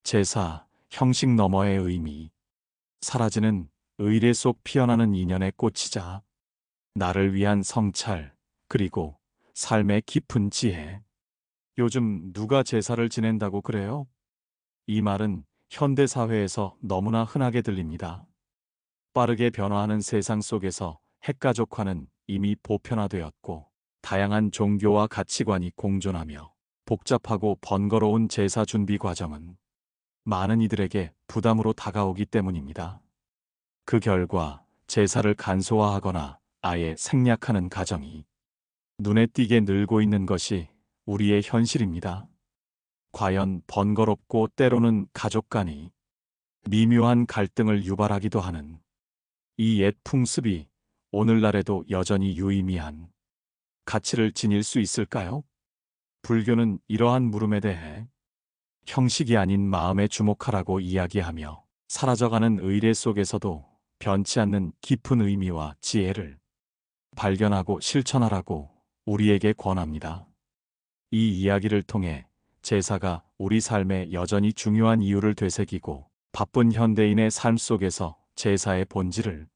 제사, 형식 너머의 의미. 사라지는 의례 속 피어나는 인연의 꽃이자 나를 위한 성찰, 그리고 삶의 깊은 지혜. 요즘 누가 제사를 지낸다고 그래요? 이 말은 현대 사회에서 너무나 흔하게 들립니다. 빠르게 변화하는 세상 속에서 핵가족화는 이미 보편화되었고, 다양한 종교와 가치관이 공존하며 복잡하고 번거로운 제사 준비 과정은 많은 이들에게 부담으로 다가오기 때문입니다. 그 결과 제사를 간소화하거나 아예 생략하는 가정이 눈에 띄게 늘고 있는 것이 우리의 현실입니다. 과연 번거롭고 때로는 가족 간이 미묘한 갈등을 유발하기도 하는 이 옛 풍습이 오늘날에도 여전히 유의미한 가치를 지닐 수 있을까요? 불교는 이러한 물음에 대해 형식이 아닌 마음에 주목하라고 이야기하며, 사라져가는 의례 속에서도 변치 않는 깊은 의미와 지혜를 발견하고 실천하라고 우리에게 권합니다. 이 이야기를 통해 제사가 우리 삶에 여전히 중요한 이유를 되새기고, 바쁜 현대인의 삶 속에서 제사의 본질을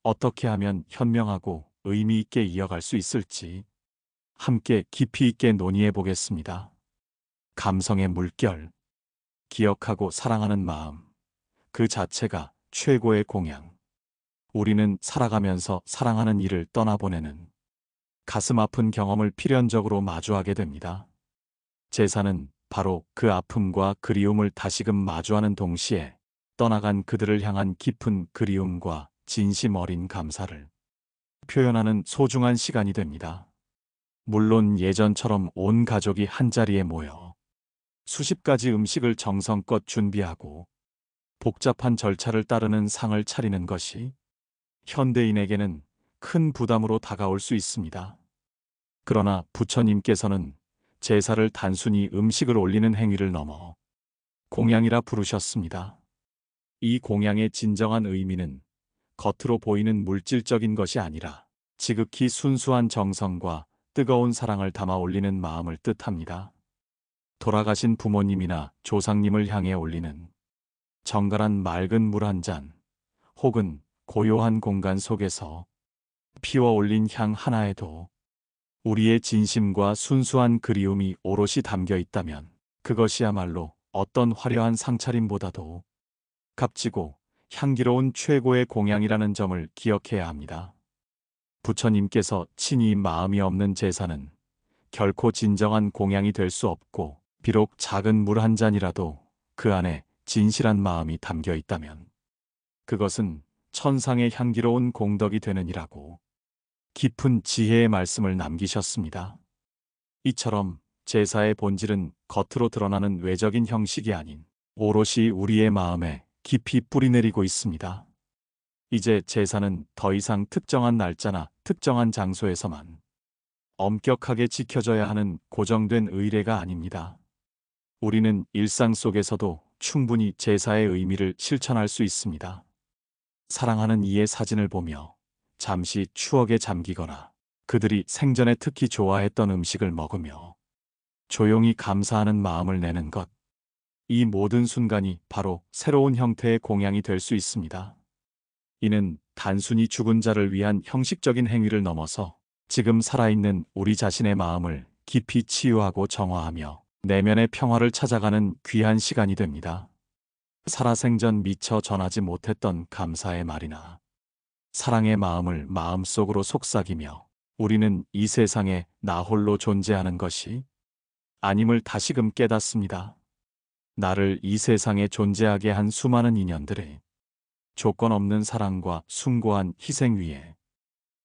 어떻게 하면 현명하고 의미 있게 이어갈 수 있을지 함께 깊이 있게 논의해 보겠습니다. 감성의 물결. 기억하고 사랑하는 마음, 그 자체가 최고의 공양. 우리는 살아가면서 사랑하는 이를 떠나보내는 가슴 아픈 경험을 필연적으로 마주하게 됩니다. 제사는 바로 그 아픔과 그리움을 다시금 마주하는 동시에 떠나간 그들을 향한 깊은 그리움과 진심 어린 감사를 표현하는 소중한 시간이 됩니다. 물론 예전처럼 온 가족이 한자리에 모여 수십 가지 음식을 정성껏 준비하고 복잡한 절차를 따르는 상을 차리는 것이 현대인에게는 큰 부담으로 다가올 수 있습니다. 그러나 부처님께서는 제사를 단순히 음식을 올리는 행위를 넘어 공양이라 부르셨습니다. 이 공양의 진정한 의미는 겉으로 보이는 물질적인 것이 아니라 지극히 순수한 정성과 뜨거운 사랑을 담아 올리는 마음을 뜻합니다. 돌아가신 부모님이나 조상님을 향해 올리는 정갈한 맑은 물 한 잔, 혹은 고요한 공간 속에서 피워 올린 향 하나에도 우리의 진심과 순수한 그리움이 오롯이 담겨 있다면, 그것이야말로 어떤 화려한 상차림보다도 값지고 향기로운 최고의 공양이라는 점을 기억해야 합니다. 부처님께서 친히 마음이 없는 제사는 결코 진정한 공양이 될 수 없고, 비록 작은 물 한 잔이라도 그 안에 진실한 마음이 담겨 있다면 그것은 천상의 향기로운 공덕이 되느니라고 깊은 지혜의 말씀을 남기셨습니다. 이처럼 제사의 본질은 겉으로 드러나는 외적인 형식이 아닌 오롯이 우리의 마음에 깊이 뿌리내리고 있습니다. 이제 제사는 더 이상 특정한 날짜나 특정한 장소에서만 엄격하게 지켜져야 하는 고정된 의례가 아닙니다. 우리는 일상 속에서도 충분히 제사의 의미를 실천할 수 있습니다. 사랑하는 이의 사진을 보며 잠시 추억에 잠기거나, 그들이 생전에 특히 좋아했던 음식을 먹으며 조용히 감사하는 마음을 내는 것, 이 모든 순간이 바로 새로운 형태의 공양이 될 수 있습니다. 이는 단순히 죽은 자를 위한 형식적인 행위를 넘어서 지금 살아있는 우리 자신의 마음을 깊이 치유하고 정화하며 내면의 평화를 찾아가는 귀한 시간이 됩니다. 살아생전 미처 전하지 못했던 감사의 말이나 사랑의 마음을 마음속으로 속삭이며, 우리는 이 세상에 나 홀로 존재하는 것이 아님을 다시금 깨닫습니다. 나를 이 세상에 존재하게 한 수많은 인연들의 조건 없는 사랑과 숭고한 희생 위에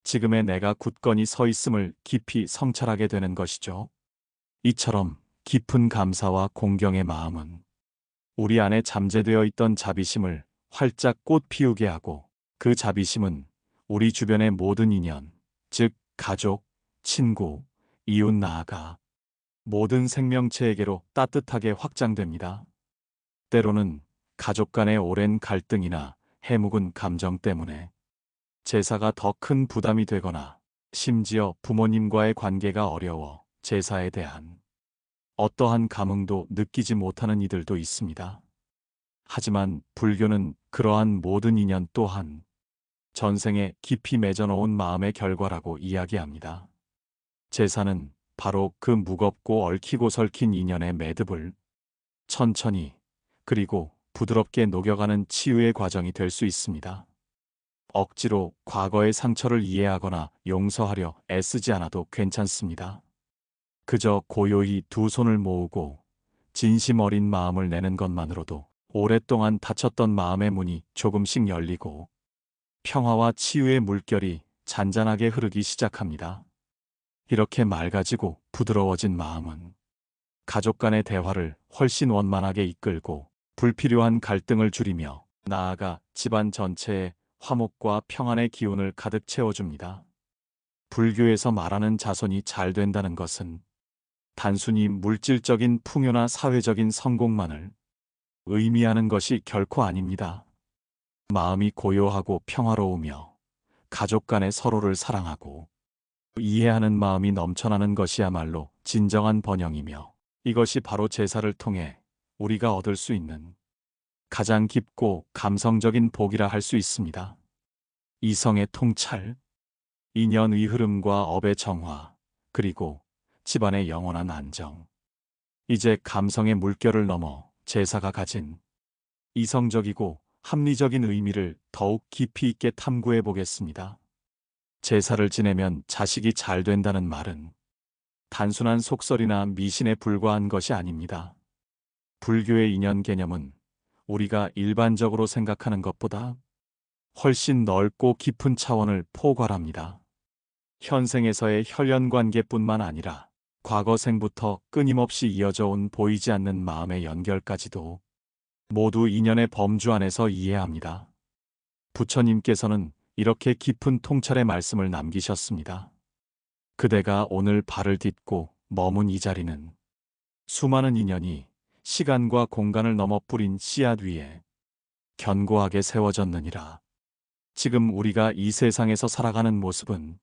지금의 내가 굳건히 서 있음을 깊이 성찰하게 되는 것이죠. 이처럼 깊은 감사와 공경의 마음은 우리 안에 잠재되어 있던 자비심을 활짝 꽃 피우게 하고, 그 자비심은 우리 주변의 모든 인연, 즉 가족, 친구, 이웃, 나아가 모든 생명체에게로 따뜻하게 확장됩니다. 때로는 가족 간의 오랜 갈등이나 해묵은 감정 때문에 제사가 더 큰 부담이 되거나, 심지어 부모님과의 관계가 어려워 제사에 대한 어떠한 감흥도 느끼지 못하는 이들도 있습니다. 하지만 불교는 그러한 모든 인연 또한 전생에 깊이 맺어놓은 마음의 결과라고 이야기합니다. 제사는 바로 그 무겁고 얽히고 설킨 인연의 매듭을 천천히 그리고 부드럽게 녹여가는 치유의 과정이 될 수 있습니다. 억지로 과거의 상처를 이해하거나 용서하려 애쓰지 않아도 괜찮습니다. 그저 고요히 두 손을 모으고 진심 어린 마음을 내는 것만으로도 오랫동안 닫혔던 마음의 문이 조금씩 열리고 평화와 치유의 물결이 잔잔하게 흐르기 시작합니다. 이렇게 맑아지고 부드러워진 마음은 가족 간의 대화를 훨씬 원만하게 이끌고 불필요한 갈등을 줄이며 나아가 집안 전체에 화목과 평안의 기운을 가득 채워줍니다. 불교에서 말하는 자손이 잘 된다는 것은 단순히 물질적인 풍요나 사회적인 성공만을 의미하는 것이 결코 아닙니다. 마음이 고요하고 평화로우며 가족 간에 서로를 사랑하고 이해하는 마음이 넘쳐나는 것이야말로 진정한 번영이며 이것이 바로 제사를 통해 우리가 얻을 수 있는 가장 깊고 감성적인 복이라 할 수 있습니다. 이성의 통찰, 인연의 흐름과 업의 정화, 그리고 집안의 영원한 안정. 이제 감성의 물결을 넘어 제사가 가진 이성적이고 합리적인 의미를 더욱 깊이 있게 탐구해 보겠습니다. 제사를 지내면 자식이 잘 된다는 말은 단순한 속설이나 미신에 불과한 것이 아닙니다. 불교의 인연 개념은 우리가 일반적으로 생각하는 것보다 훨씬 넓고 깊은 차원을 포괄합니다. 현생에서의 혈연 관계뿐만 아니라 과거 생부터 끊임없이 이어져 온 보이지 않는 마음의 연결까지도 모두 인연의 범주 안에서 이해합니다. 부처님께서는 이렇게 깊은 통찰의 말씀을 남기셨습니다. 그대가 오늘 발을 딛고 머문 이 자리는 수많은 인연이 시간과 공간을 넘어 뿌린 씨앗 위에 견고하게 세워졌느니라. 지금 우리가 이 세상에서 살아가는 모습은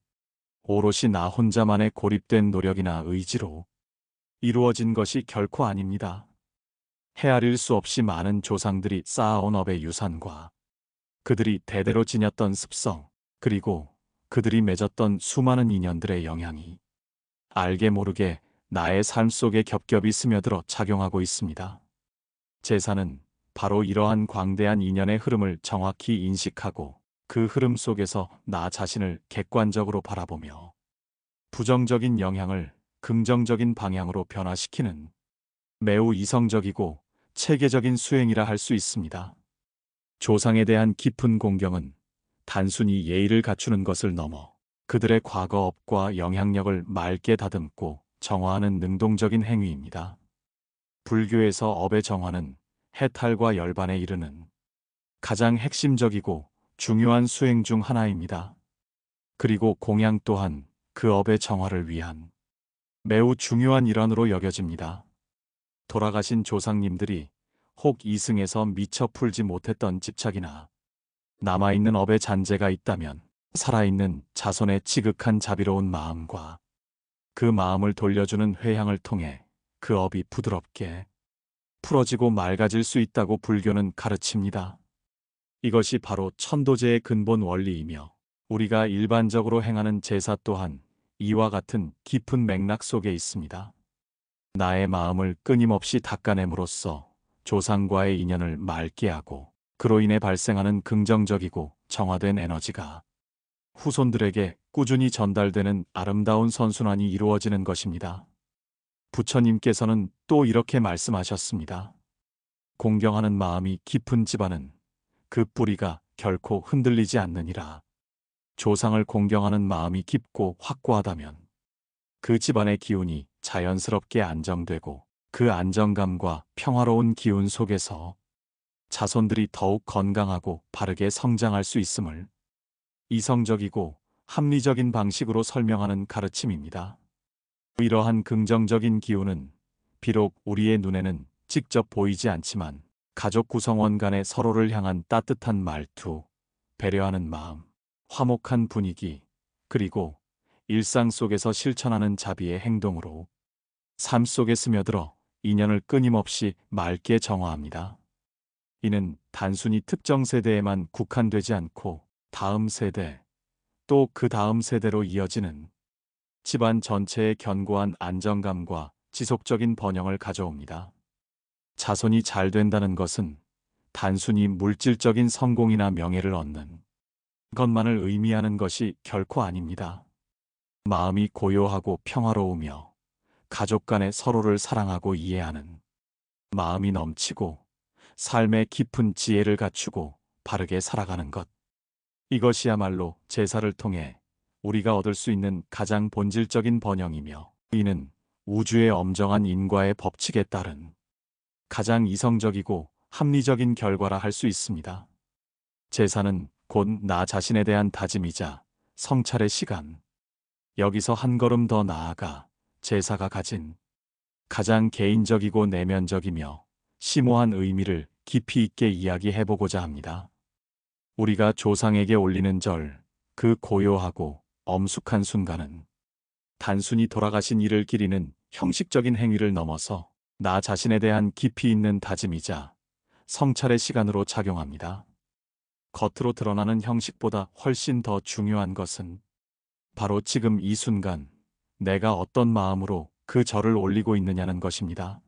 오롯이 나 혼자만의 고립된 노력이나 의지로 이루어진 것이 결코 아닙니다. 헤아릴 수 없이 많은 조상들이 쌓아온 업의 유산과 그들이 대대로 지녔던 습성, 그리고 그들이 맺었던 수많은 인연들의 영향이 알게 모르게 나의 삶 속에 겹겹이 스며들어 작용하고 있습니다. 제사는 바로 이러한 광대한 인연의 흐름을 정확히 인식하고 그 흐름 속에서 나 자신을 객관적으로 바라보며 부정적인 영향을 긍정적인 방향으로 변화시키는 매우 이성적이고 체계적인 수행이라 할 수 있습니다. 조상에 대한 깊은 공경은 단순히 예의를 갖추는 것을 넘어 그들의 과거 업과 영향력을 맑게 다듬고 정화하는 능동적인 행위입니다. 불교에서 업의 정화는 해탈과 열반에 이르는 가장 핵심적이고 중요한 수행 중 하나입니다. 그리고 공양 또한 그 업의 정화를 위한 매우 중요한 일환으로 여겨집니다. 돌아가신 조상님들이 혹 이승에서 미처 풀지 못했던 집착이나 남아있는 업의 잔재가 있다면 살아있는 자손의 지극한 자비로운 마음과 그 마음을 돌려주는 회향을 통해 그 업이 부드럽게 풀어지고 맑아질 수 있다고 불교는 가르칩니다. 이것이 바로 천도제의 근본 원리이며 우리가 일반적으로 행하는 제사 또한 이와 같은 깊은 맥락 속에 있습니다. 나의 마음을 끊임없이 닦아냄으로써 조상과의 인연을 맑게 하고 그로 인해 발생하는 긍정적이고 정화된 에너지가 후손들에게 꾸준히 전달되는 아름다운 선순환이 이루어지는 것입니다. 부처님께서는 또 이렇게 말씀하셨습니다. 공경하는 마음이 깊은 집안은 그 뿌리가 결코 흔들리지 않느니라. 조상을 공경하는 마음이 깊고 확고하다면 그 집안의 기운이 자연스럽게 안정되고 그 안정감과 평화로운 기운 속에서 자손들이 더욱 건강하고 바르게 성장할 수 있음을 이성적이고 합리적인 방식으로 설명하는 가르침입니다. 이러한 긍정적인 기운은 비록 우리의 눈에는 직접 보이지 않지만 가족 구성원 간의 서로를 향한 따뜻한 말투, 배려하는 마음, 화목한 분위기, 그리고 일상 속에서 실천하는 자비의 행동으로 삶 속에 스며들어 인연을 끊임없이 맑게 정화합니다. 이는 단순히 특정 세대에만 국한되지 않고 다음 세대, 또 그 다음 세대로 이어지는 집안 전체의 견고한 안정감과 지속적인 번영을 가져옵니다. 자손이 잘 된다는 것은 단순히 물질적인 성공이나 명예를 얻는 것만을 의미하는 것이 결코 아닙니다. 마음이 고요하고 평화로우며 가족 간에 서로를 사랑하고 이해하는 마음이 넘치고 삶의 깊은 지혜를 갖추고 바르게 살아가는 것. 이것이야말로 제사를 통해 우리가 얻을 수 있는 가장 본질적인 번영이며, 이는 우주의 엄정한 인과의 법칙에 따른 가장 이성적이고 합리적인 결과라 할 수 있습니다. 제사는 곧 나 자신에 대한 다짐이자 성찰의 시간. 여기서 한 걸음 더 나아가 제사가 가진 가장 개인적이고 내면적이며 심오한 의미를 깊이 있게 이야기해보고자 합니다. 우리가 조상에게 올리는 절, 그 고요하고 엄숙한 순간은 단순히 돌아가신 이를 기리는 형식적인 행위를 넘어서 나 자신에 대한 깊이 있는 다짐이자 성찰의 시간으로 작용합니다. 겉으로 드러나는 형식보다 훨씬 더 중요한 것은 바로 지금 이 순간 내가 어떤 마음으로 그 절을 올리고 있느냐는 것입니다.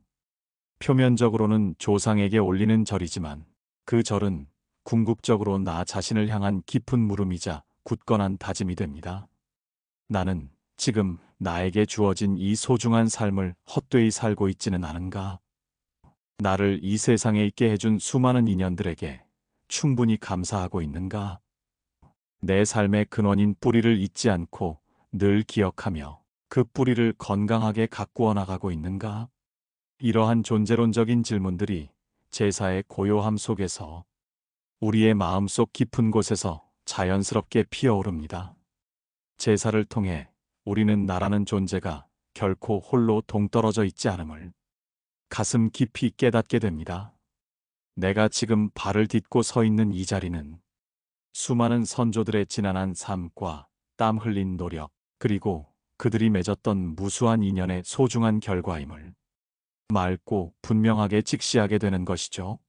표면적으로는 조상에게 올리는 절이지만 그 절은 궁극적으로 나 자신을 향한 깊은 물음이자 굳건한 다짐이 됩니다. 나는 지금 나에게 주어진 이 소중한 삶을 헛되이 살고 있지는 않은가? 나를 이 세상에 있게 해준 수많은 인연들에게 충분히 감사하고 있는가? 내 삶의 근원인 뿌리를 잊지 않고 늘 기억하며 그 뿌리를 건강하게 가꾸어 나가고 있는가? 이러한 존재론적인 질문들이 제사의 고요함 속에서 우리의 마음속 깊은 곳에서 자연스럽게 피어오릅니다. 제사를 통해 우리는 나라는 존재가 결코 홀로 동떨어져 있지 않음을 가슴 깊이 깨닫게 됩니다. 내가 지금 발을 딛고 서 있는 이 자리는 수많은 선조들의 지난한 삶과 땀 흘린 노력, 그리고 그들이 맺었던 무수한 인연의 소중한 결과임을 맑고 분명하게 직시하게 되는 것이죠.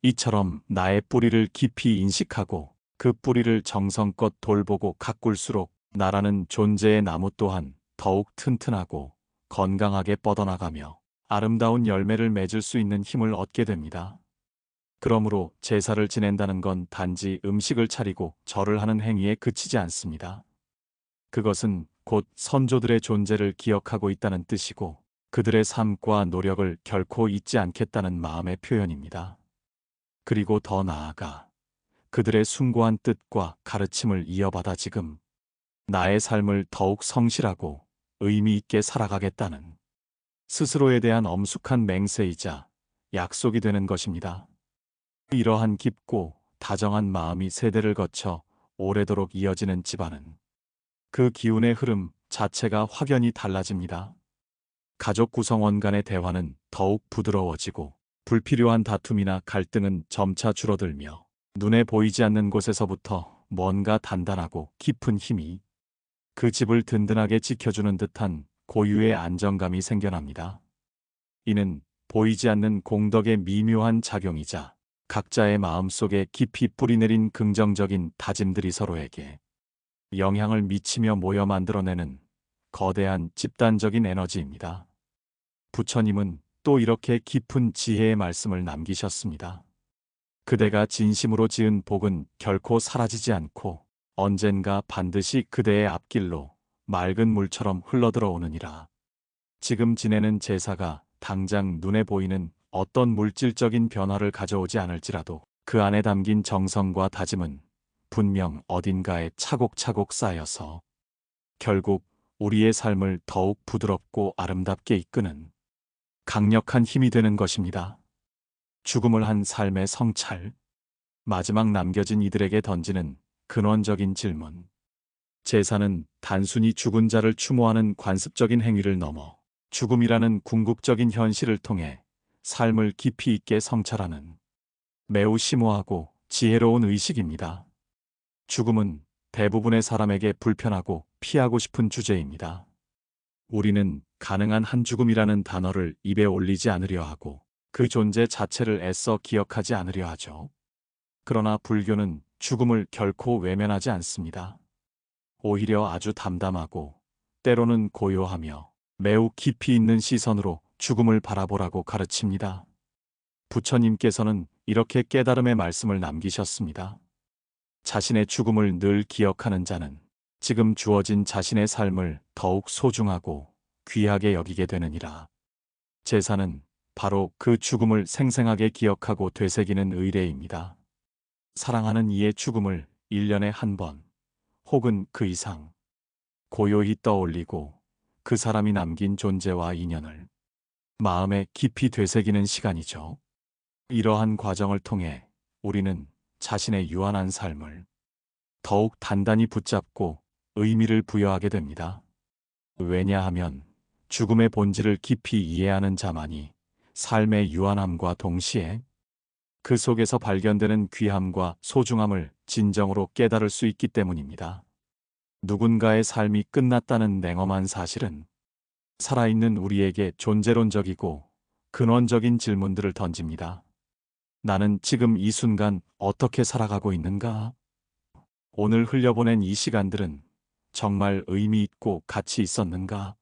이처럼 나의 뿌리를 깊이 인식하고 그 뿌리를 정성껏 돌보고 가꿀수록 나라는 존재의 나무 또한 더욱 튼튼하고 건강하게 뻗어나가며 아름다운 열매를 맺을 수 있는 힘을 얻게 됩니다. 그러므로 제사를 지낸다는 건 단지 음식을 차리고 절을 하는 행위에 그치지 않습니다. 그것은 곧 선조들의 존재를 기억하고 있다는 뜻이고 그들의 삶과 노력을 결코 잊지 않겠다는 마음의 표현입니다. 그리고 더 나아가 그들의 숭고한 뜻과 가르침을 이어받아 지금 나의 삶을 더욱 성실하고 의미 있게 살아가겠다는 스스로에 대한 엄숙한 맹세이자 약속이 되는 것입니다. 이러한 깊고 다정한 마음이 세대를 거쳐 오래도록 이어지는 집안은 그 기운의 흐름 자체가 확연히 달라집니다. 가족 구성원 간의 대화는 더욱 부드러워지고 불필요한 다툼이나 갈등은 점차 줄어들며 눈에 보이지 않는 곳에서부터 뭔가 단단하고 깊은 힘이 그 집을 든든하게 지켜주는 듯한 고유의 안정감이 생겨납니다. 이는 보이지 않는 공덕의 미묘한 작용이자 각자의 마음속에 깊이 뿌리내린 긍정적인 다짐들이 서로에게 영향을 미치며 모여 만들어내는 거대한 집단적인 에너지입니다. 부처님은 또 이렇게 깊은 지혜의 말씀을 남기셨습니다. 그대가 진심으로 지은 복은 결코 사라지지 않고 언젠가 반드시 그대의 앞길로 맑은 물처럼 흘러들어오느니라. 지금 지내는 제사가 당장 눈에 보이는 어떤 물질적인 변화를 가져오지 않을지라도 그 안에 담긴 정성과 다짐은 분명 어딘가에 차곡차곡 쌓여서 결국 우리의 삶을 더욱 부드럽고 아름답게 이끄는 강력한 힘이 되는 것입니다. 죽음을 한 삶의 성찰. 마지막 남겨진 이들에게 던지는 근원적인 질문. 제사는 단순히 죽은 자를 추모하는 관습적인 행위를 넘어 죽음이라는 궁극적인 현실을 통해 삶을 깊이 있게 성찰하는 매우 심오하고 지혜로운 의식입니다. 죽음은 대부분의 사람에게 불편하고 피하고 싶은 주제입니다. 우리는 가능한 한 죽음이라는 단어를 입에 올리지 않으려 하고 그 존재 자체를 애써 기억하지 않으려 하죠. 그러나 불교는 죽음을 결코 외면하지 않습니다. 오히려 아주 담담하고 때로는 고요하며 매우 깊이 있는 시선으로 죽음을 바라보라고 가르칩니다. 부처님께서는 이렇게 깨달음의 말씀을 남기셨습니다. 자신의 죽음을 늘 기억하는 자는 지금 주어진 자신의 삶을 더욱 소중하고 귀하게 여기게 되느니라. 제사는 바로 그 죽음을 생생하게 기억하고 되새기는 의례입니다. 사랑하는 이의 죽음을 1년에 한 번, 혹은 그 이상 고요히 떠올리고 그 사람이 남긴 존재와 인연을 마음에 깊이 되새기는 시간이죠. 이러한 과정을 통해 우리는 자신의 유한한 삶을 더욱 단단히 붙잡고 의미를 부여하게 됩니다. 왜냐하면 죽음의 본질을 깊이 이해하는 자만이 삶의 유한함과 동시에 그 속에서 발견되는 귀함과 소중함을 진정으로 깨달을 수 있기 때문입니다. 누군가의 삶이 끝났다는 냉엄한 사실은 살아있는 우리에게 존재론적이고 근원적인 질문들을 던집니다. 나는 지금 이 순간 어떻게 살아가고 있는가? 오늘 흘려보낸 이 시간들은 정말 의미 있고 가치 있었는가?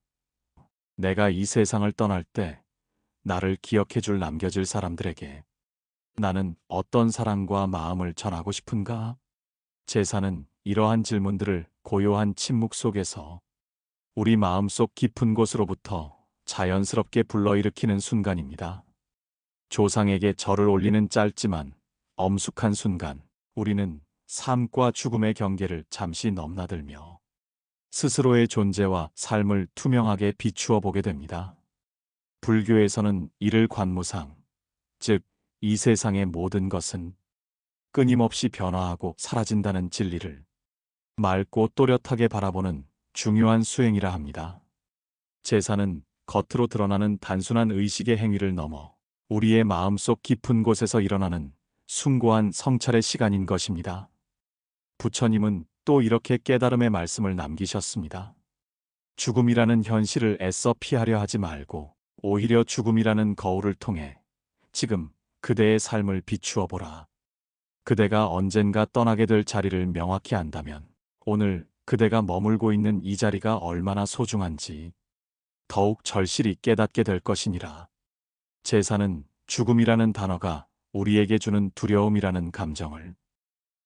내가 이 세상을 떠날 때 나를 기억해줄 남겨질 사람들에게 나는 어떤 사랑과 마음을 전하고 싶은가? 제사는 이러한 질문들을 고요한 침묵 속에서 우리 마음속 깊은 곳으로부터 자연스럽게 불러일으키는 순간입니다. 조상에게 절을 올리는 짧지만 엄숙한 순간, 우리는 삶과 죽음의 경계를 잠시 넘나들며 스스로의 존재와 삶을 투명하게 비추어 보게 됩니다. 불교에서는 이를 관무상, 즉 이 세상의 모든 것은 끊임없이 변화하고 사라진다는 진리를 맑고 또렷하게 바라보는 중요한 수행이라 합니다. 제사는 겉으로 드러나는 단순한 의식의 행위를 넘어 우리의 마음속 깊은 곳에서 일어나는 숭고한 성찰의 시간인 것입니다. 부처님은 또 이렇게 깨달음의 말씀을 남기셨습니다. 죽음이라는 현실을 애써 피하려 하지 말고 오히려 죽음이라는 거울을 통해 지금 그대의 삶을 비추어 보라. 그대가 언젠가 떠나게 될 자리를 명확히 안다면 오늘 그대가 머물고 있는 이 자리가 얼마나 소중한지 더욱 절실히 깨닫게 될 것이니라. 제사는 죽음이라는 단어가 우리에게 주는 두려움이라는 감정을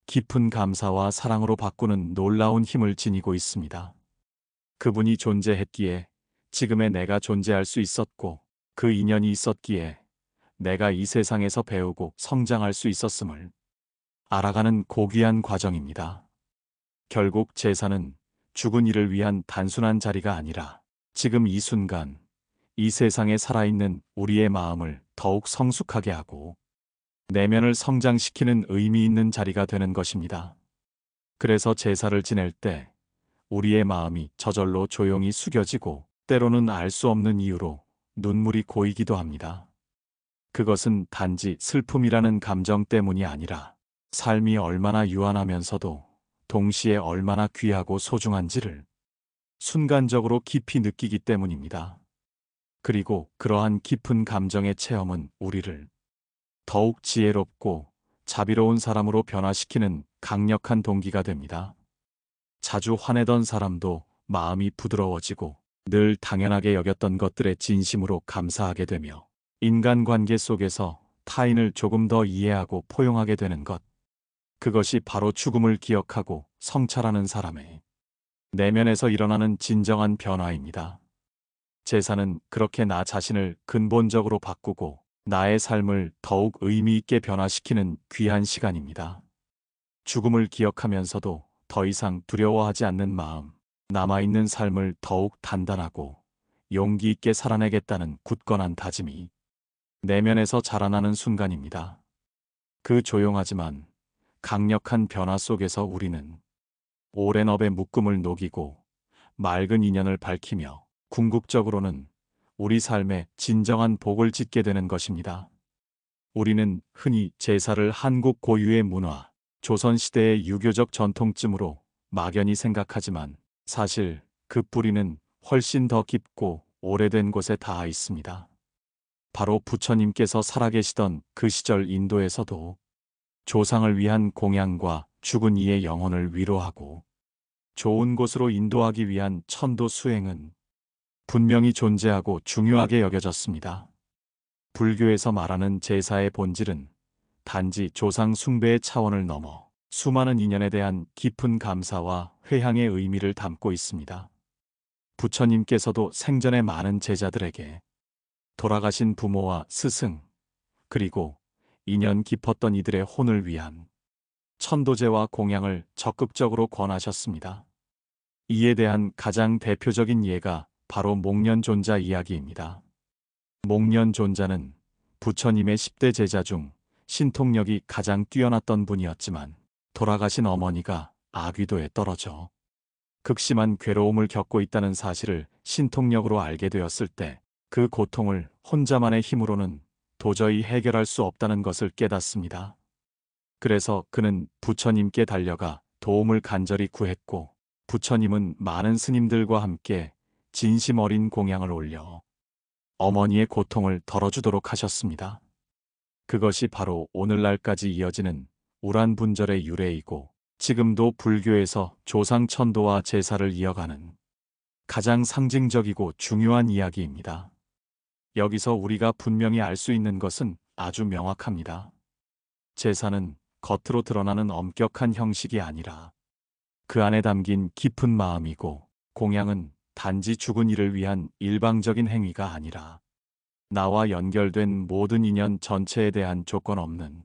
깊은 감사와 사랑으로 바꾸는 놀라운 힘을 지니고 있습니다. 그분이 존재했기에 지금의 내가 존재할 수 있었고 그 인연이 있었기에 내가 이 세상에서 배우고 성장할 수 있었음을 알아가는 고귀한 과정입니다. 결국 제사는 죽은 이를 위한 단순한 자리가 아니라 지금 이 순간, 이 세상에 살아있는 우리의 마음을 더욱 성숙하게 하고 내면을 성장시키는 의미 있는 자리가 되는 것입니다. 그래서 제사를 지낼 때 우리의 마음이 저절로 조용히 숙여지고 때로는 알 수 없는 이유로 눈물이 고이기도 합니다. 그것은 단지 슬픔이라는 감정 때문이 아니라 삶이 얼마나 유한하면서도 동시에 얼마나 귀하고 소중한지를 순간적으로 깊이 느끼기 때문입니다. 그리고 그러한 깊은 감정의 체험은 우리를 더욱 지혜롭고 자비로운 사람으로 변화시키는 강력한 동기가 됩니다. 자주 화내던 사람도 마음이 부드러워지고 늘 당연하게 여겼던 것들에 진심으로 감사하게 되며 인간관계 속에서 타인을 조금 더 이해하고 포용하게 되는 것. 그것이 바로 죽음을 기억하고 성찰하는 사람의 내면에서 일어나는 진정한 변화입니다. 제사는 그렇게 나 자신을 근본적으로 바꾸고 나의 삶을 더욱 의미 있게 변화시키는 귀한 시간입니다. 죽음을 기억하면서도 더 이상 두려워하지 않는 마음, 남아있는 삶을 더욱 단단하고 용기 있게 살아내겠다는 굳건한 다짐이 내면에서 자라나는 순간입니다. 그 조용하지만 강력한 변화 속에서 우리는 오랜 업의 묶음을 녹이고 맑은 인연을 밝히며 궁극적으로는 우리 삶에 진정한 복을 짓게 되는 것입니다. 우리는 흔히 제사를 한국 고유의 문화, 조선시대의 유교적 전통쯤으로 막연히 생각하지만 사실 그 뿌리는 훨씬 더 깊고 오래된 곳에 닿아 있습니다. 바로 부처님께서 살아계시던 그 시절 인도에서도 조상을 위한 공양과 죽은 이의 영혼을 위로하고 좋은 곳으로 인도하기 위한 천도 수행은 분명히 존재하고 중요하게 여겨졌습니다. 불교에서 말하는 제사의 본질은 단지 조상 숭배의 차원을 넘어 수많은 인연에 대한 깊은 감사와 회향의 의미를 담고 있습니다. 부처님께서도 생전에 많은 제자들에게 돌아가신 부모와 스승, 그리고 인연 깊었던 이들의 혼을 위한 천도제와 공양을 적극적으로 권하셨습니다. 이에 대한 가장 대표적인 예가 바로 목련존자 이야기입니다. 목련존자는 부처님의 10대 제자 중 신통력이 가장 뛰어났던 분이었지만 돌아가신 어머니가 아귀도에 떨어져 극심한 괴로움을 겪고 있다는 사실을 신통력으로 알게 되었을 때 그 고통을 혼자만의 힘으로는 도저히 해결할 수 없다는 것을 깨닫습니다. 그래서 그는 부처님께 달려가 도움을 간절히 구했고 부처님은 많은 스님들과 함께 진심 어린 공양을 올려 어머니의 고통을 덜어주도록 하셨습니다. 그것이 바로 오늘날까지 이어지는 우란분절의 유래이고 지금도 불교에서 조상 천도와 제사를 이어가는 가장 상징적이고 중요한 이야기입니다. 여기서 우리가 분명히 알 수 있는 것은 아주 명확합니다. 제사는 겉으로 드러나는 엄격한 형식이 아니라 그 안에 담긴 깊은 마음이고 공양은 단지 죽은 이를 위한 일방적인 행위가 아니라 나와 연결된 모든 인연 전체에 대한 조건 없는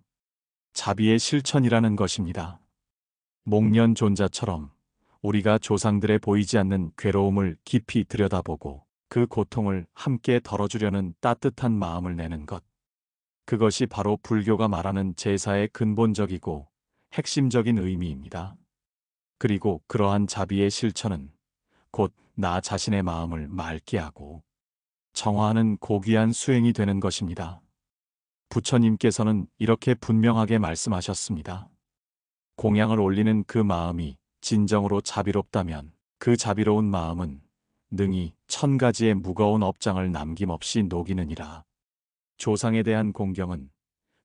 자비의 실천이라는 것입니다. 목련존자처럼 우리가 조상들의 보이지 않는 괴로움을 깊이 들여다보고 그 고통을 함께 덜어주려는 따뜻한 마음을 내는 것. 그것이 바로 불교가 말하는 제사의 근본적이고 핵심적인 의미입니다. 그리고 그러한 자비의 실천은 곧 나 자신의 마음을 맑게 하고 정화하는 고귀한 수행이 되는 것입니다. 부처님께서는 이렇게 분명하게 말씀하셨습니다. 공양을 올리는 그 마음이 진정으로 자비롭다면 그 자비로운 마음은 능히 1000가지의 무거운 업장을 남김없이 녹이느니라. 조상에 대한 공경은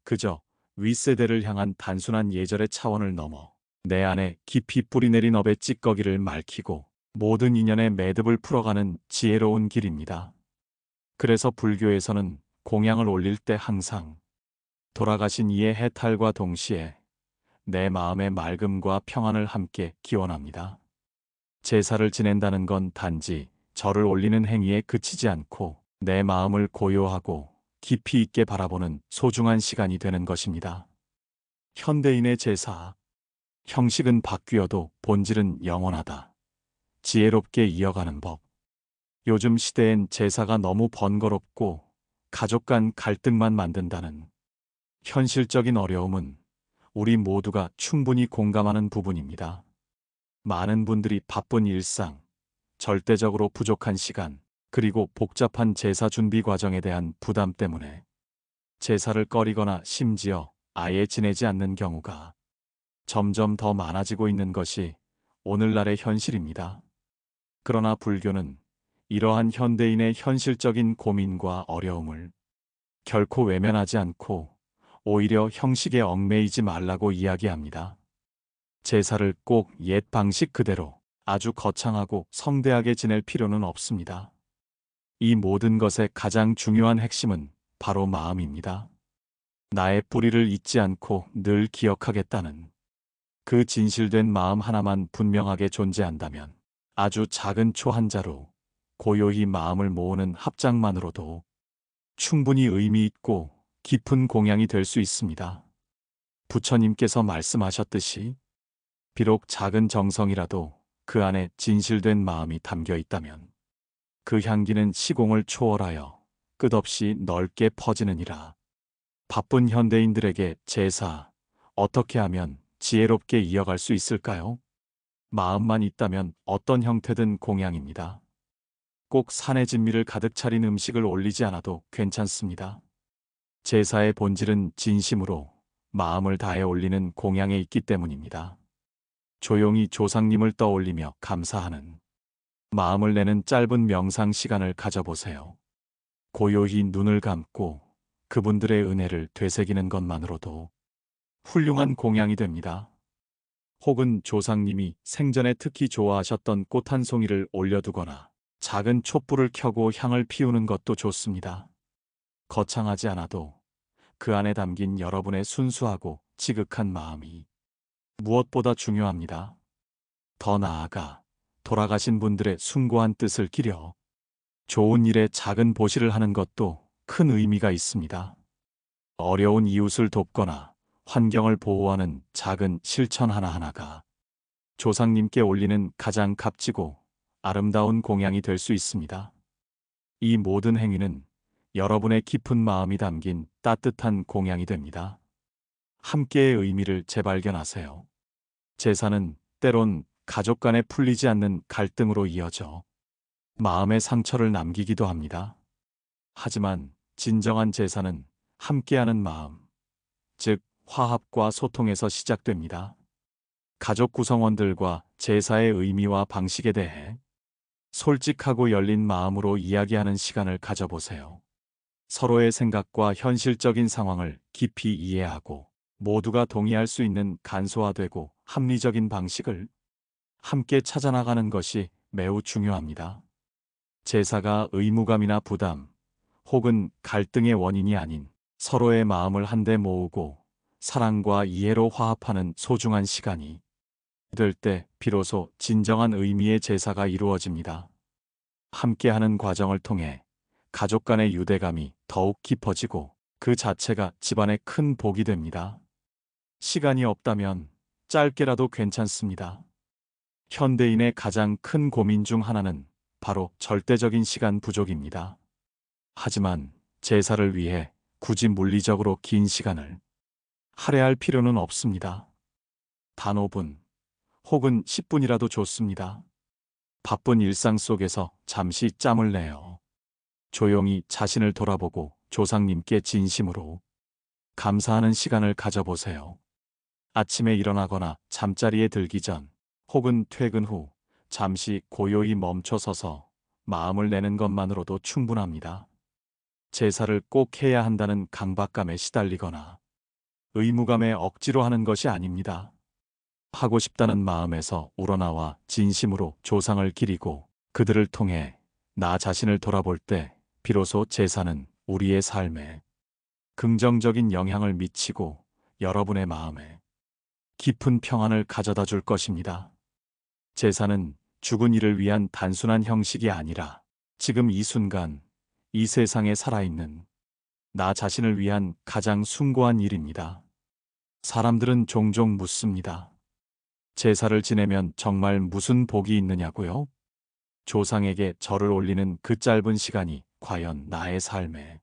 그저 윗세대를 향한 단순한 예절의 차원을 넘어 내 안에 깊이 뿌리내린 업의 찌꺼기를 맑히고 모든 인연의 매듭을 풀어가는 지혜로운 길입니다. 그래서 불교에서는 공양을 올릴 때 항상 돌아가신 이의 해탈과 동시에 내 마음의 맑음과 평안을 함께 기원합니다. 제사를 지낸다는 건 단지 절을 올리는 행위에 그치지 않고 내 마음을 고요하고 깊이 있게 바라보는 소중한 시간이 되는 것입니다. 현대인의 제사. 형식은 바뀌어도 본질은 영원하다. 지혜롭게 이어가는 법. 요즘 시대엔 제사가 너무 번거롭고 가족 간 갈등만 만든다는 현실적인 어려움은 우리 모두가 충분히 공감하는 부분입니다. 많은 분들이 바쁜 일상, 절대적으로 부족한 시간, 그리고 복잡한 제사 준비 과정에 대한 부담 때문에 제사를 꺼리거나 심지어 아예 지내지 않는 경우가 점점 더 많아지고 있는 것이 오늘날의 현실입니다. 그러나 불교는 이러한 현대인의 현실적인 고민과 어려움을 결코 외면하지 않고 오히려 형식에 얽매이지 말라고 이야기합니다. 제사를 꼭 옛 방식 그대로 아주 거창하고 성대하게 지낼 필요는 없습니다. 이 모든 것의 가장 중요한 핵심은 바로 마음입니다. 나의 뿌리를 잊지 않고 늘 기억하겠다는 그 진실된 마음 하나만 분명하게 존재한다면 아주 작은 초 한 자루 고요히 마음을 모으는 합장만으로도 충분히 의미 있고 깊은 공양이 될 수 있습니다. 부처님께서 말씀하셨듯이 비록 작은 정성이라도 그 안에 진실된 마음이 담겨 있다면 그 향기는 시공을 초월하여 끝없이 넓게 퍼지느니라. 바쁜 현대인들에게 제사 어떻게 하면 지혜롭게 이어갈 수 있을까요? 마음만 있다면 어떤 형태든 공양입니다. 꼭 산의 진미를 가득 차린 음식을 올리지 않아도 괜찮습니다. 제사의 본질은 진심으로 마음을 다해 올리는 공양에 있기 때문입니다. 조용히 조상님을 떠올리며 감사하는 마음을 내는 짧은 명상 시간을 가져보세요. 고요히 눈을 감고 그분들의 은혜를 되새기는 것만으로도 훌륭한 공양이 됩니다. 혹은 조상님이 생전에 특히 좋아하셨던 꽃 한 송이를 올려두거나 작은 촛불을 켜고 향을 피우는 것도 좋습니다. 거창하지 않아도 그 안에 담긴 여러분의 순수하고 지극한 마음이 무엇보다 중요합니다. 더 나아가 돌아가신 분들의 숭고한 뜻을 기려 좋은 일에 작은 보시를 하는 것도 큰 의미가 있습니다. 어려운 이웃을 돕거나 환경을 보호하는 작은 실천 하나하나가 조상님께 올리는 가장 값지고 아름다운 공양이 될 수 있습니다. 이 모든 행위는 여러분의 깊은 마음이 담긴 따뜻한 공양이 됩니다. 함께의 의미를 재발견하세요. 제사는 때론 가족 간에 풀리지 않는 갈등으로 이어져 마음의 상처를 남기기도 합니다. 하지만 진정한 제사는 함께하는 마음, 즉 화합과 소통에서 시작됩니다. 가족 구성원들과 제사의 의미와 방식에 대해 솔직하고 열린 마음으로 이야기하는 시간을 가져보세요. 서로의 생각과 현실적인 상황을 깊이 이해하고 모두가 동의할 수 있는 간소화되고 합리적인 방식을 함께 찾아나가는 것이 매우 중요합니다. 제사가 의무감이나 부담 혹은 갈등의 원인이 아닌 서로의 마음을 한데 모으고 사랑과 이해로 화합하는 소중한 시간이 될 때 비로소 진정한 의미의 제사가 이루어집니다. 함께하는 과정을 통해 가족 간의 유대감이 더욱 깊어지고 그 자체가 집안의 큰 복이 됩니다. 시간이 없다면 짧게라도 괜찮습니다. 현대인의 가장 큰 고민 중 하나는 바로 절대적인 시간 부족입니다. 하지만 제사를 위해 굳이 물리적으로 긴 시간을 할애할 필요는 없습니다. 단 5분 혹은 10분이라도 좋습니다. 바쁜 일상 속에서 잠시 짬을 내어 조용히 자신을 돌아보고 조상님께 진심으로 감사하는 시간을 가져보세요. 아침에 일어나거나 잠자리에 들기 전 혹은 퇴근 후 잠시 고요히 멈춰서서 마음을 내는 것만으로도 충분합니다. 제사를 꼭 해야 한다는 강박감에 시달리거나 의무감에 억지로 하는 것이 아닙니다. 하고 싶다는 마음에서 우러나와 진심으로 조상을 기리고 그들을 통해 나 자신을 돌아볼 때 비로소 제사는 우리의 삶에 긍정적인 영향을 미치고 여러분의 마음에 깊은 평안을 가져다 줄 것입니다. 제사는 죽은 이를 위한 단순한 형식이 아니라 지금 이 순간 이 세상에 살아있는 나 자신을 위한 가장 숭고한 일입니다. 사람들은 종종 묻습니다. 제사를 지내면 정말 무슨 복이 있느냐고요? 조상에게 절을 올리는 그 짧은 시간이 과연 나의 삶에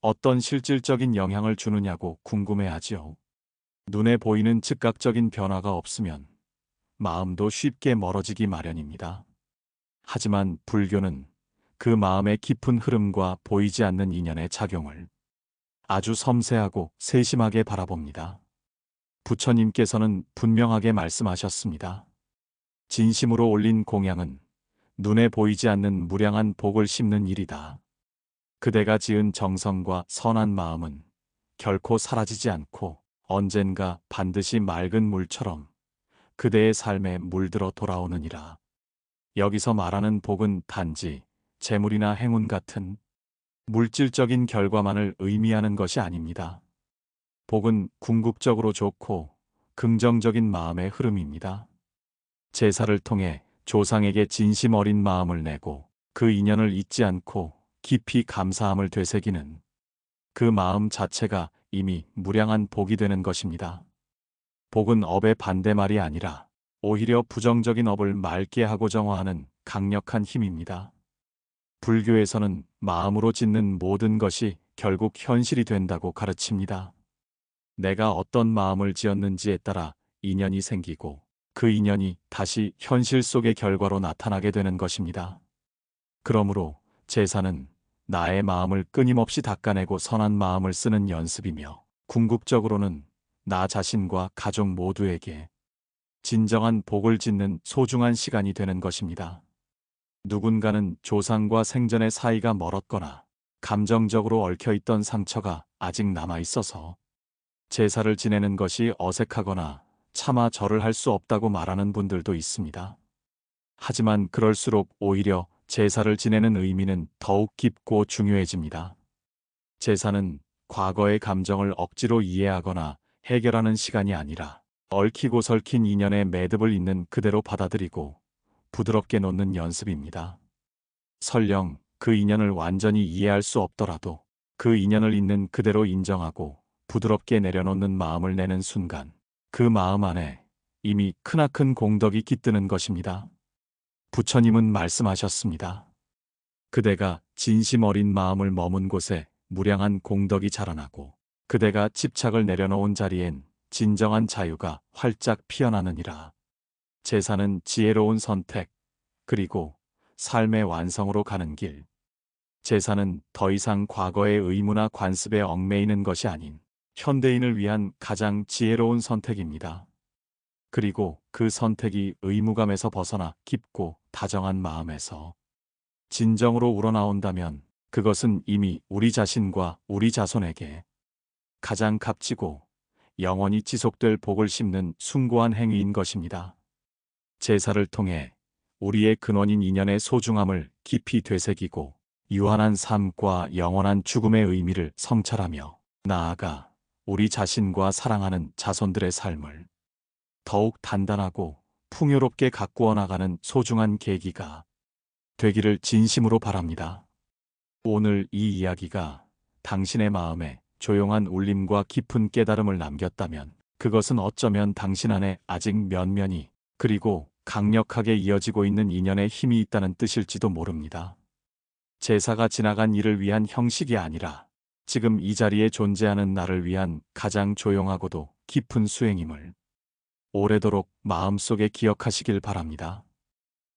어떤 실질적인 영향을 주느냐고 궁금해하지요. 눈에 보이는 즉각적인 변화가 없으면 마음도 쉽게 멀어지기 마련입니다. 하지만 불교는 그 마음의 깊은 흐름과 보이지 않는 인연의 작용을 아주 섬세하고 세심하게 바라봅니다. 부처님께서는 분명하게 말씀하셨습니다. 진심으로 올린 공양은 눈에 보이지 않는 무량한 복을 심는 일이다. 그대가 지은 정성과 선한 마음은 결코 사라지지 않고 언젠가 반드시 맑은 물처럼 그대의 삶에 물들어 돌아오느니라. 여기서 말하는 복은 단지 재물이나 행운 같은 물질적인 결과만을 의미하는 것이 아닙니다. 복은 궁극적으로 좋고 긍정적인 마음의 흐름입니다. 제사를 통해 조상에게 진심 어린 마음을 내고 그 인연을 잊지 않고 깊이 감사함을 되새기는 그 마음 자체가 이미 무량한 복이 되는 것입니다. 복은 업의 반대말이 아니라 오히려 부정적인 업을 맑게 하고 정화하는 강력한 힘입니다. 불교에서는 마음으로 짓는 모든 것이 결국 현실이 된다고 가르칩니다. 내가 어떤 마음을 지었는지에 따라 인연이 생기고 그 인연이 다시 현실 속의 결과로 나타나게 되는 것입니다. 그러므로 제사는 나의 마음을 끊임없이 닦아내고 선한 마음을 쓰는 연습이며 궁극적으로는 나 자신과 가족 모두에게 진정한 복을 짓는 소중한 시간이 되는 것입니다. 누군가는 조상과 생전의 사이가 멀었거나 감정적으로 얽혀있던 상처가 아직 남아있어서 제사를 지내는 것이 어색하거나 차마 절을 할 수 없다고 말하는 분들도 있습니다. 하지만 그럴수록 오히려 제사를 지내는 의미는 더욱 깊고 중요해집니다. 제사는 과거의 감정을 억지로 이해하거나 해결하는 시간이 아니라 얽히고 설킨 인연의 매듭을 있는 그대로 받아들이고 부드럽게 놓는 연습입니다. 설령 그 인연을 완전히 이해할 수 없더라도 그 인연을 있는 그대로 인정하고 부드럽게 내려놓는 마음을 내는 순간 그 마음 안에 이미 크나큰 공덕이 깃드는 것입니다. 부처님은 말씀하셨습니다. 그대가 진심 어린 마음을 머문 곳에 무량한 공덕이 자라나고 그대가 집착을 내려놓은 자리엔 진정한 자유가 활짝 피어나느니라. 제사는 지혜로운 선택, 그리고 삶의 완성으로 가는 길. 제사는 더 이상 과거의 의무나 관습에 얽매이는 것이 아닌 현대인을 위한 가장 지혜로운 선택입니다. 그리고 그 선택이 의무감에서 벗어나 깊고 다정한 마음에서 진정으로 우러나온다면 그것은 이미 우리 자신과 우리 자손에게 가장 값지고 영원히 지속될 복을 심는 숭고한 행위인 것입니다. 제사를 통해 우리의 근원인 인연의 소중함을 깊이 되새기고 유한한 삶과 영원한 죽음의 의미를 성찰하며 나아가 우리 자신과 사랑하는 자손들의 삶을 더욱 단단하고 풍요롭게 가꾸어 나가는 소중한 계기가 되기를 진심으로 바랍니다. 오늘 이 이야기가 당신의 마음에 조용한 울림과 깊은 깨달음을 남겼다면 그것은 어쩌면 당신 안에 아직 면면히 그리고 강력하게 이어지고 있는 인연의 힘이 있다는 뜻일지도 모릅니다. 제사가 지나간 일을 위한 형식이 아니라 지금 이 자리에 존재하는 나를 위한 가장 조용하고도 깊은 수행임을 오래도록 마음속에 기억하시길 바랍니다.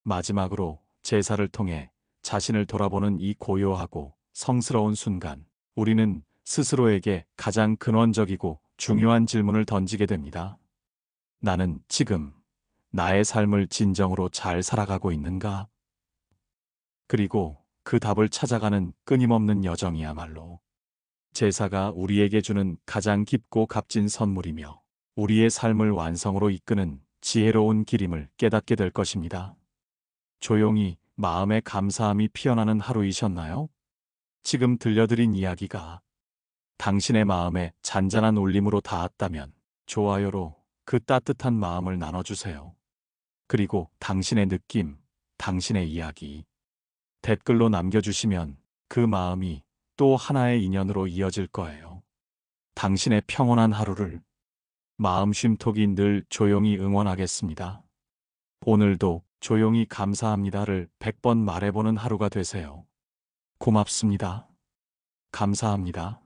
마지막으로 제사를 통해 자신을 돌아보는 이 고요하고 성스러운 순간, 우리는 스스로에게 가장 근원적이고 중요한 질문을 던지게 됩니다. 나는 지금 나의 삶을 진정으로 잘 살아가고 있는가? 그리고 그 답을 찾아가는 끊임없는 여정이야말로 제사가 우리에게 주는 가장 깊고 값진 선물이며 우리의 삶을 완성으로 이끄는 지혜로운 길임을 깨닫게 될 것입니다. 조용히 마음의 감사함이 피어나는 하루이셨나요? 지금 들려드린 이야기가 당신의 마음에 잔잔한 울림으로 닿았다면 좋아요로 그 따뜻한 마음을 나눠주세요. 그리고 당신의 느낌, 당신의 이야기 댓글로 남겨주시면 그 마음이 또 하나의 인연으로 이어질 거예요. 당신의 평온한 하루를 마음 쉼톡이 늘 조용히 응원하겠습니다. 오늘도 조용히 감사합니다를 100번 말해보는 하루가 되세요. 고맙습니다. 감사합니다.